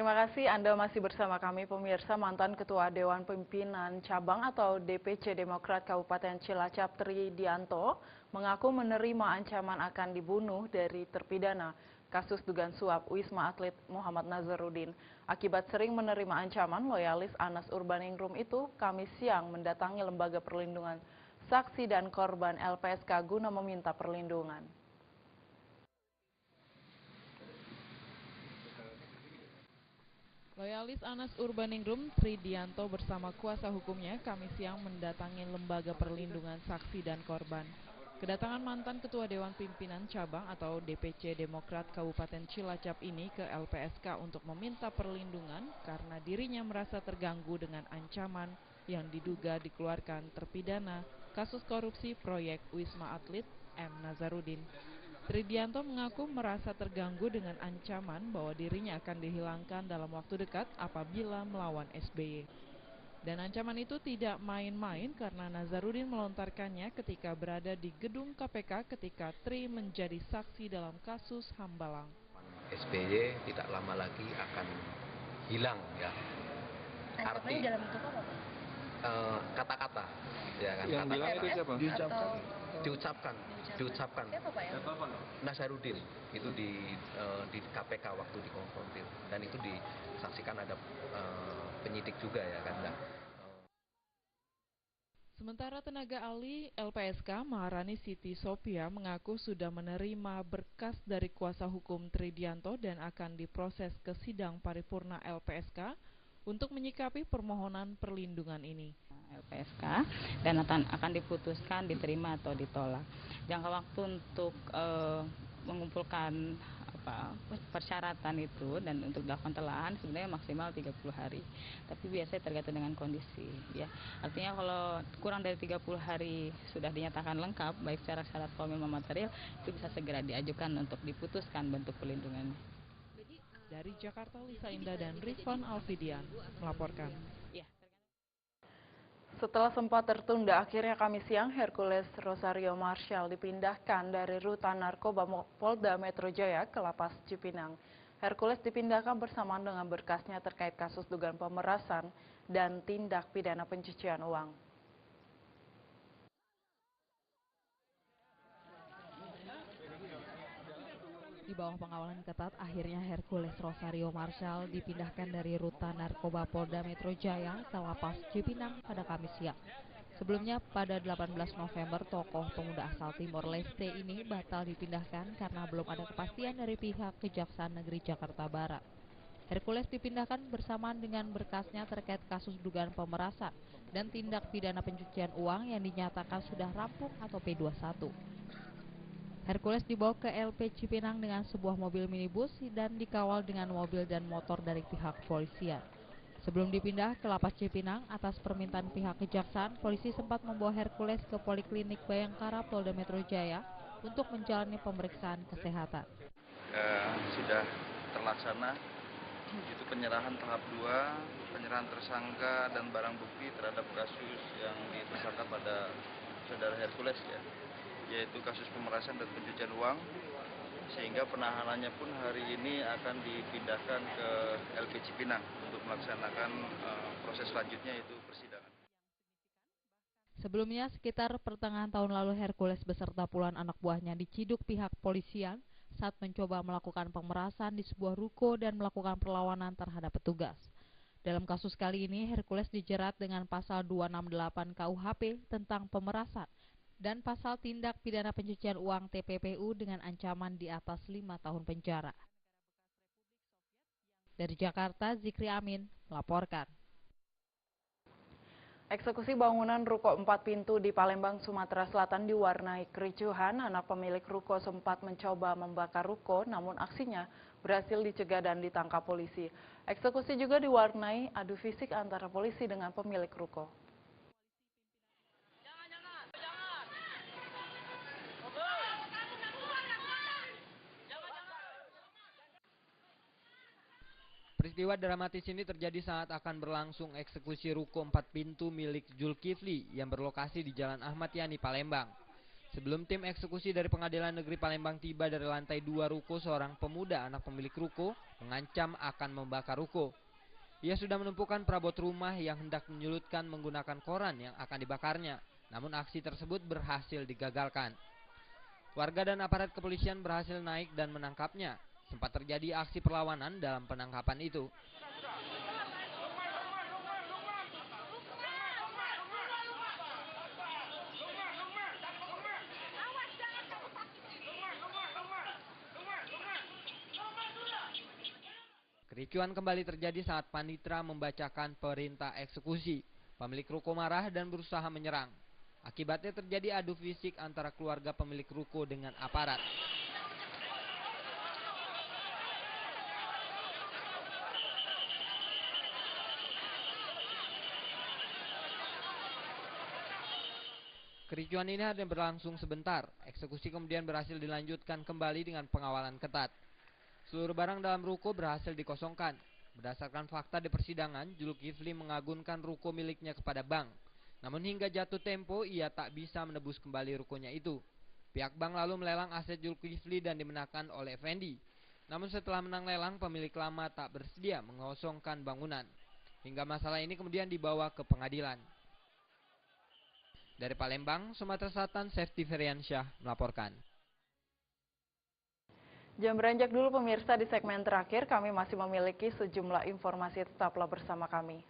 terima kasih Anda masih bersama kami pemirsa. Mantan Ketua Dewan Pimpinan Cabang atau DPC Demokrat Kabupaten Cilacap Tridianto mengaku menerima ancaman akan dibunuh dari terpidana kasus dugaan suap Wisma Atlet Muhammad Nazarudin. Akibat sering menerima ancaman, loyalis Anas Urbaningrum itu Kamis siang mendatangi Lembaga Perlindungan Saksi dan Korban LPSK guna meminta perlindungan. Loyalis Anas Urbaningrum Tridianto bersama kuasa hukumnya Kamis siang mendatangi Lembaga Perlindungan Saksi dan Korban. Kedatangan mantan Ketua Dewan Pimpinan Cabang atau DPC Demokrat Kabupaten Cilacap ini ke LPSK untuk meminta perlindungan karena dirinya merasa terganggu dengan ancaman yang diduga dikeluarkan terpidana kasus korupsi proyek Wisma Atlet M. Nazarudin. Tridianto mengaku merasa terganggu dengan ancaman bahwa dirinya akan dihilangkan dalam waktu dekat apabila melawan SBY. Dan ancaman itu tidak main-main karena Nazarudin melontarkannya ketika berada di gedung KPK ketika Tri menjadi saksi dalam kasus Hambalang. SBY tidak lama lagi akan hilang ya. Artinya dalam bentuk apa, Pak? Kata-kata ya kan. Yang bilang itu siapa? Diucapkan. Siapa, Pak, ya? Nazarudin itu di KPK waktu dikonfrontir dan itu disaksikan ada penyidik juga ya kan. Sementara tenaga ahli LPSK Maharani Siti Sopia mengaku sudah menerima berkas dari kuasa hukum Tridianto dan akan diproses ke sidang paripurna LPSK untuk menyikapi permohonan perlindungan ini. LPSK dan akan diputuskan diterima atau ditolak. Jangka waktu untuk mengumpulkan persyaratan itu dan untuk dilakukan telahan sebenarnya maksimal 30 hari. Tapi biasanya tergantung dengan kondisi ya. Artinya kalau kurang dari 30 hari sudah dinyatakan lengkap baik secara syarat formil maupun material itu bisa segera diajukan untuk diputuskan bentuk perlindungannya. Dari Jakarta, Lisa Indah dan Rizwan Alfidian melaporkan. Setelah sempat tertunda, akhirnya Kamis siang Hercules Rosario Marshall dipindahkan dari rutan narkoba Polda Metro Jaya ke Lapas Cipinang. Hercules dipindahkan bersamaan dengan berkasnya terkait kasus dugaan pemerasan dan tindak pidana pencucian uang. Di bawah pengawalan ketat, akhirnya Hercules Rosario Marshall dipindahkan dari rutan narkoba Polda Metro Jaya ke Lapas Cipinang pada Kamis siang. Sebelumnya, pada 18 November, tokoh pemuda asal Timor Leste ini batal dipindahkan karena belum ada kepastian dari pihak Kejaksaan Negeri Jakarta Barat. Hercules dipindahkan bersamaan dengan berkasnya terkait kasus dugaan pemerasan dan tindak pidana pencucian uang yang dinyatakan sudah rampung atau P21. Hercules dibawa ke LP Cipinang dengan sebuah mobil minibus dan dikawal dengan mobil dan motor dari pihak kepolisian. Sebelum dipindah ke Lapas Cipinang, atas permintaan pihak Kejaksaan, polisi sempat membawa Hercules ke Poliklinik Bayangkara Polda Metro Jaya untuk menjalani pemeriksaan kesehatan. Sudah terlaksana, itu penyerahan tahap 2, penyerahan tersangka dan barang bukti terhadap kasus yang ditersangka pada saudara Hercules ya. Yaitu kasus pemerasan dan pencucian uang, sehingga penahanannya pun hari ini akan dipindahkan ke LP Cipinang untuk melaksanakan proses selanjutnya yaitu persidangan. Sebelumnya, sekitar pertengahan tahun lalu Hercules beserta puluhan anak buahnya diciduk pihak polisian saat mencoba melakukan pemerasan di sebuah ruko dan melakukan perlawanan terhadap petugas. Dalam kasus kali ini, Hercules dijerat dengan pasal 268 KUHP tentang pemerasan dan pasal tindak pidana pencucian uang TPPU dengan ancaman di atas 5 tahun penjara. Dari Jakarta, Zikri Amin melaporkan. Eksekusi bangunan ruko 4 pintu di Palembang, Sumatera Selatan diwarnai kericuhan. Anak pemilik ruko sempat mencoba membakar ruko, namun aksinya berhasil dicegah dan ditangkap polisi. Eksekusi juga diwarnai adu fisik antara polisi dengan pemilik ruko. Peristiwa dramatis ini terjadi saat akan berlangsung eksekusi ruko 4 pintu milik Zulkifli yang berlokasi di Jalan Ahmad Yani, Palembang. Sebelum tim eksekusi dari Pengadilan Negeri Palembang tiba dari lantai 2 ruko, seorang pemuda anak pemilik ruko mengancam akan membakar ruko. Ia sudah menumpukan perabot rumah yang hendak menyulutkan menggunakan koran yang akan dibakarnya. Namun aksi tersebut berhasil digagalkan. Warga dan aparat kepolisian berhasil naik dan menangkapnya. Sempat terjadi aksi perlawanan dalam penangkapan itu. Kericuan kembali terjadi saat panitera membacakan perintah eksekusi. Pemilik ruko marah dan berusaha menyerang. Akibatnya terjadi adu fisik antara keluarga pemilik ruko dengan aparat. Kericuan ini hanya berlangsung sebentar. Eksekusi kemudian berhasil dilanjutkan kembali dengan pengawalan ketat. Seluruh barang dalam ruko berhasil dikosongkan. Berdasarkan fakta di persidangan, Zulkifli mengagunkan ruko miliknya kepada bank. Namun hingga jatuh tempo, ia tak bisa menebus kembali rukonya itu. Pihak bank lalu melelang aset Zulkifli dan dimenangkan oleh Effendi. Namun setelah menang lelang, pemilik lama tak bersedia mengosongkan bangunan. Hingga masalah ini kemudian dibawa ke pengadilan. Dari Palembang, Sumatera Selatan, Sefti Feriansyah melaporkan. Jam beranjak dulu pemirsa, di segmen terakhir kami masih memiliki sejumlah informasi, tetaplah bersama kami.